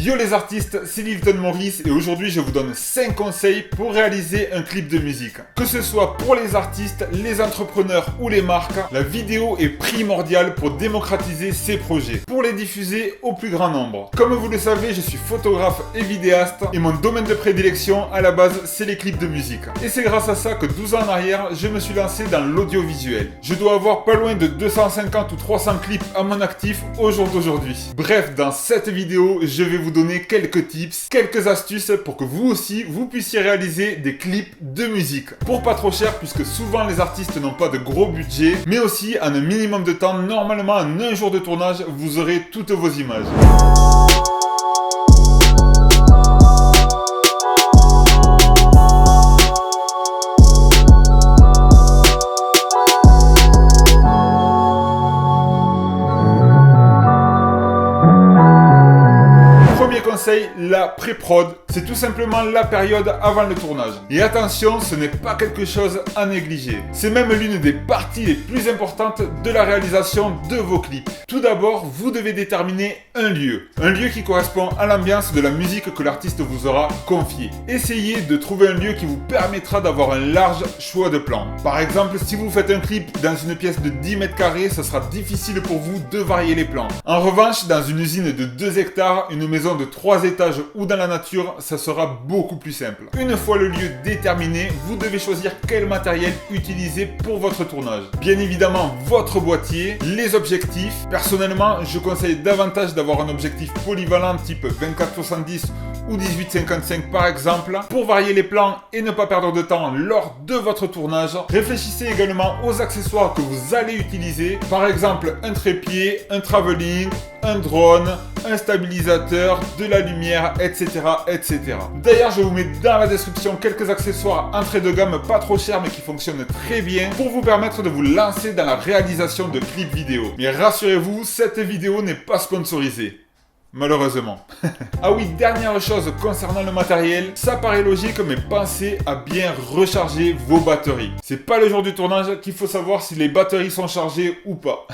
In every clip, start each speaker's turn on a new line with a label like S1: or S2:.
S1: Yo les artistes, c'est Lilton Maurice et aujourd'hui je vous donne 5 conseils pour réaliser un clip de musique. Que ce soit pour les artistes, les entrepreneurs ou les marques, la vidéo est primordiale pour démocratiser ces projets, pour les diffuser au plus grand nombre. Comme vous le savez, je suis photographe et vidéaste et mon domaine de prédilection à la base c'est les clips de musique. Et c'est grâce à ça que 12 ans en arrière, je me suis lancé dans l'audiovisuel. Je dois avoir pas loin de 250 ou 300 clips à mon actif au jour d'aujourd'hui. Bref, dans cette vidéo, je vais vous donner quelques tips, quelques astuces pour que vous aussi, vous puissiez réaliser des clips de musique. Pour pas trop cher, puisque souvent les artistes n'ont pas de gros budget, mais aussi en un minimum de temps, normalement en un jour de tournage, vous aurez toutes vos images. Conseil, la pré-prod, c'est tout simplement la période avant le tournage. Et attention, ce n'est pas quelque chose à négliger. C'est même l'une des parties les plus importantes de la réalisation de vos clips. Tout d'abord, vous devez déterminer un lieu qui correspond à l'ambiance de la musique que l'artiste vous aura confiée. Essayez de trouver un lieu qui vous permettra d'avoir un large choix de plans. Par exemple, si vous faites un clip dans une pièce de 10 mètres carrés, ce sera difficile pour vous de varier les plans. En revanche, dans une usine de 2 hectares, une maison de 3 étages ou dans la nature, ça sera beaucoup plus simple. Une fois le lieu déterminé, vous devez choisir quel matériel utiliser pour votre tournage. Bien évidemment, votre boîtier, les objectifs. Personnellement, je conseille davantage d'avoir un objectif polyvalent type 24-70 ou 18-55 par exemple, pour varier les plans et ne pas perdre de temps lors de votre tournage. Réfléchissez également aux accessoires que vous allez utiliser, par exemple un trépied, un travelling, un drone, un stabilisateur, de la lumière, etc. etc. D'ailleurs, je vous mets dans la description quelques accessoires entrée de gamme pas trop chers mais qui fonctionnent très bien pour vous permettre de vous lancer dans la réalisation de clips vidéo. Mais rassurez-vous, cette vidéo n'est pas sponsorisée. Malheureusement. Ah oui, dernière chose concernant le matériel, ça paraît logique mais pensez à bien recharger vos batteries. C'est pas le jour du tournage qu'il faut savoir si les batteries sont chargées ou pas.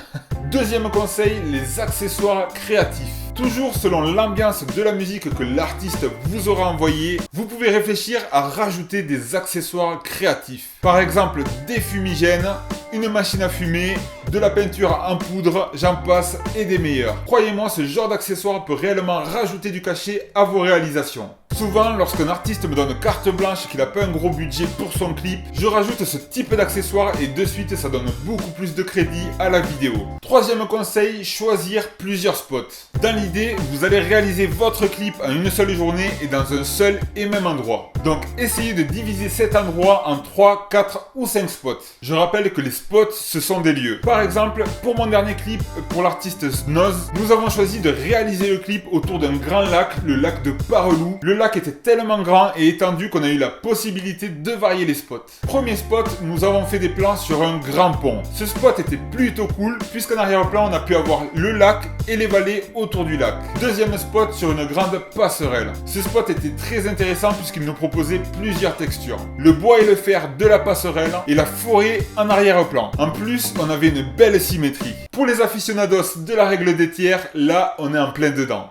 S1: Deuxième conseil, les accessoires créatifs. Toujours selon l'ambiance de la musique que l'artiste vous aura envoyée, vous pouvez réfléchir à rajouter des accessoires créatifs. Par exemple, des fumigènes, une machine à fumer, de la peinture en poudre, j'en passe et des meilleurs. Croyez-moi, ce genre d'accessoire peut réellement rajouter du cachet à vos réalisations. Souvent, lorsqu'un artiste me donne carte blanche qu'il n'a pas un gros budget pour son clip, je rajoute ce type d'accessoire et de suite ça donne beaucoup plus de crédit à la vidéo. Troisième conseil, choisir plusieurs spots. Dans l'idée, vous allez réaliser votre clip en une seule journée et dans un seul et même endroit. Donc essayez de diviser cet endroit en 3, 4 ou 5 spots. Je rappelle que les spots, ce sont des lieux. Par exemple, pour mon dernier clip, pour l'artiste Snoz, nous avons choisi de réaliser le clip autour d'un grand lac, le lac de Parelou. Le lac était tellement grand et étendu qu'on a eu la possibilité de varier les spots. Premier spot, nous avons fait des plans sur un grand pont. Ce spot était plutôt cool puisqu'en arrière-plan on a pu avoir le lac et les vallées autour du lac. Deuxième spot sur une grande passerelle. Ce spot était très intéressant puisqu'il nous proposait plusieurs textures. Le bois et le fer de la passerelle et la forêt en arrière-plan. En plus, on avait une belle symétrie. Pour les aficionados de la règle des tiers, là on est en plein dedans.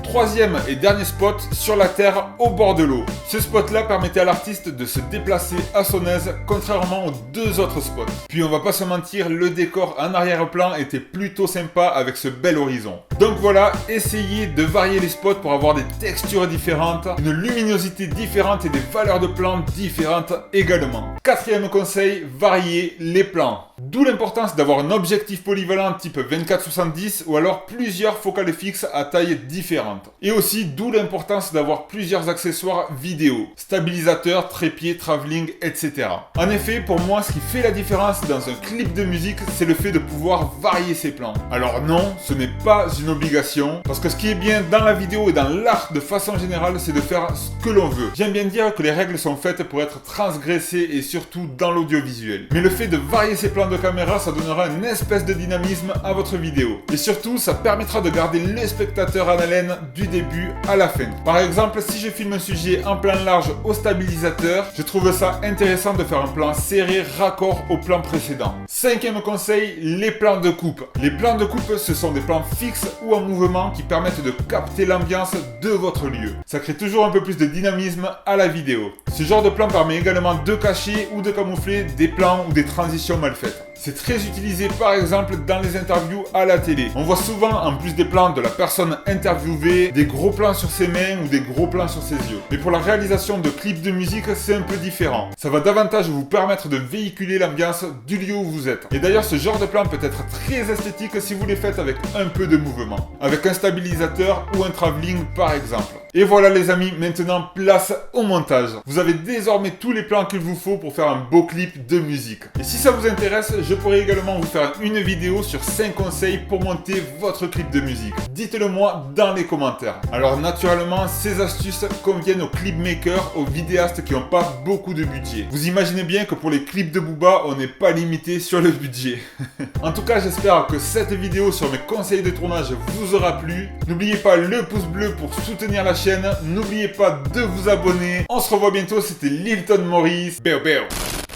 S1: Troisième et dernier spot, sur la terre, au bord de l'eau. Ce spot-là permettait à l'artiste de se déplacer à son aise, contrairement aux deux autres spots. Puis on va pas se mentir, le décor en arrière-plan était plutôt sympa avec ce bel horizon. Donc voilà, essayez de varier les spots pour avoir des textures différentes, une luminosité différente et des valeurs de plans différentes également. Quatrième conseil, varier les plans. D'où l'importance d'avoir un objectif polyvalent type 24-70 ou alors plusieurs focales fixes à taille différente. Et aussi d'où l'importance d'avoir plusieurs accessoires vidéo, stabilisateurs, trépieds, travelling, etc. En effet, pour moi, ce qui fait la différence dans un clip de musique, c'est le fait de pouvoir varier ses plans. Alors non, ce n'est pas une obligation, parce que ce qui est bien dans la vidéo et dans l'art de façon générale, c'est de faire ce que l'on veut. J'aime bien dire que les règles sont faites pour être transgressées et surtout dans l'audiovisuel. Mais le fait de varier ses plans de caméra, ça donnera une espèce de dynamisme à votre vidéo. Et surtout, ça permettra de garder le spectateur en haleine du début à la fin. Par exemple, si je filme un sujet en plan large au stabilisateur, je trouve ça intéressant de faire un plan serré raccord au plan précédent. Cinquième conseil, les plans de coupe. Les plans de coupe, ce sont des plans fixes ou en mouvement qui permettent de capter l'ambiance de votre lieu. Ça crée toujours un peu plus de dynamisme à la vidéo. Ce genre de plan permet également de cacher ou de camoufler des plans ou des transitions mal faites. C'est très utilisé par exemple dans les interviews à la télé. On voit souvent, en plus des plans de la personne interviewée, des gros plans sur ses mains ou des gros plans sur ses yeux. Mais pour la réalisation de clips de musique, c'est un peu différent. Ça va davantage vous permettre de véhiculer l'ambiance du lieu où vous êtes. Et d'ailleurs, ce genre de plan peut être très esthétique si vous les faites avec un peu de mouvement. Avec un stabilisateur ou un travelling par exemple. Et voilà les amis, maintenant place au montage. Vous avez désormais tous les plans qu'il vous faut pour faire un beau clip de musique. Et si ça vous intéresse, je pourrais également vous faire une vidéo sur 5 conseils pour monter votre clip de musique. Dites-le moi dans les commentaires. Alors naturellement, ces astuces conviennent aux clipmakers, aux vidéastes qui n'ont pas beaucoup de budget. Vous imaginez bien que pour les clips de Booba, on n'est pas limité sur le budget. En tout cas, j'espère que cette vidéo sur mes conseils de tournage vous aura plu. N'oubliez pas le pouce bleu pour soutenir la chaîne. N'oubliez pas de vous abonner. On se revoit bientôt, c'était Lilton Morris. Béo béo.